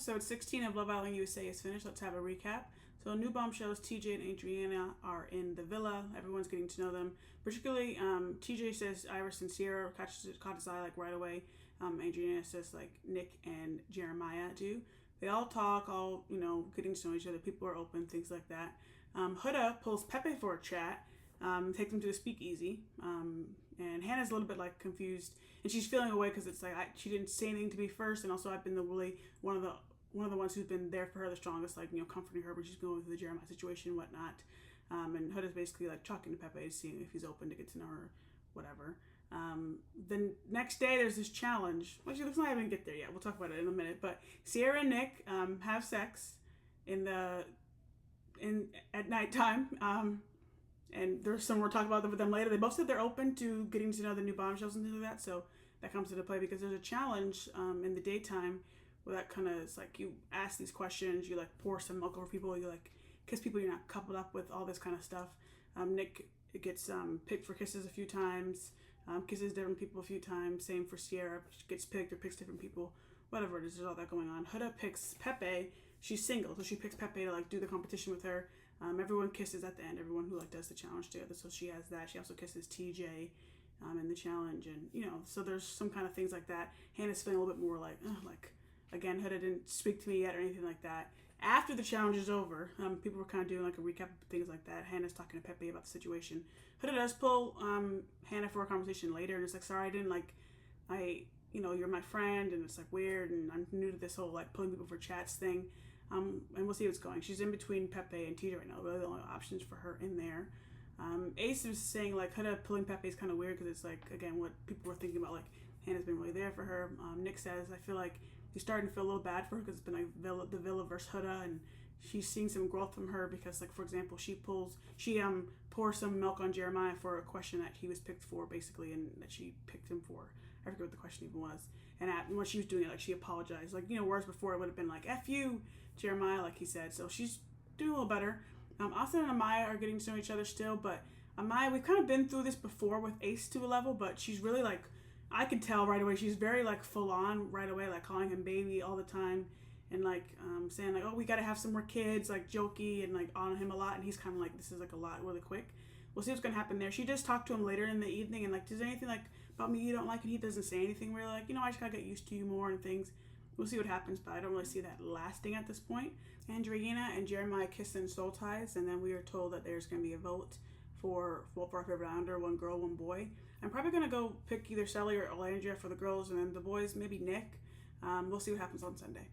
Episode 16 of Love Island USA is finished. Let's have a recap. So, new bombshells, TJ and Adriana are in the villa. Everyone's getting to know them. Particularly, TJ says Iris and Sierra caught his eye like right away. Adriana says like Nick and Jeremiah do. They all talk, all getting to know each other. People are open, things like that. Huda pulls Pepe for a chat, takes him to the speakeasy, and Hannah's a little bit like confused, and she's feeling away because it's like she didn't say anything to me first, and also I've been one of the ones who's been there for her the strongest, like comforting her when she's going through the Jeremiah situation and whatnot. And Huda's basically like talking to Pepe to see if he's open to get to know her, whatever. The next day there's this challenge. Well, let's not even get there yet. We'll talk about it in a minute. But Sierra and Nick have sex at nighttime. And there's some we'll talk about with them later. They both said they're open to getting to know the new bombshells and things like that. So that comes into play because there's a challenge in the daytime where that kind of is like you ask these questions, you like pour some milk over people, you like kiss people you're not coupled up with, all this kind of stuff. Nick gets picked for kisses a few times, kisses different people a few times. Same for Sierra, she gets picked or picks different people. Whatever it is, there's all that going on. Huda picks Pepe. She's single, so she picks Pepe to like do the competition with her. Everyone kisses at the end. Everyone who like does the challenge together. So she has that. She also kisses TJ in the challenge, and so there's some kind of things like that. Hannah's feeling a little bit more like again, Huda didn't speak to me yet or anything like that. After the challenge is over, people were kind of doing like a recap of things like that. Hannah's talking to Pepe about the situation. Huda does pull Hannah for a conversation later, and it's like, sorry, I didn't you're my friend, and it's like weird, and I'm new to this whole like pulling people for chats thing. And we'll see what's going. She's in between Pepe and TJ right now. Really the only options for her in there. Ace is saying like Huda pulling Pepe is kind of weird because it's like, again, what people were thinking about, like Hannah's been really there for her. Nick says, I feel like he's starting to feel a little bad for her because it's been like the villa versus Huda, and she's seeing some growth from her because, like, for example, she pours some milk on Jeremiah for a question that he was picked for, basically, and that she picked him for. I forget what the question even was. And when she was doing it, like, she apologized. Like, whereas before it would have been like, F you, Jeremiah, like he said. So she's doing a little better. Austin and Amaya are getting to know each other still, but Amaya, we've kind of been through this before with Ace to a level, but she's really like, I could tell right away, she's very like full on right away, like calling him baby all the time, and like saying like, oh, we got to have some more kids, like jokey, and like on him a lot, and he's kind of like, this is like a lot really quick. We'll see what's gonna happen there. She does talk to him later in the evening and like, does anything like about me you don't like? And he doesn't say anything really, like, I just gotta get used to you more and things. We'll see what happens, but I don't really see that lasting at this point. Andreina and Jeremiah kiss in soul ties, and then we are told that there's gonna be a vote for our favorite Islander, one girl, one boy. I'm probably going to go pick either Sally or Alandria for the girls, and then the boys, maybe Nick. We'll see what happens on Sunday.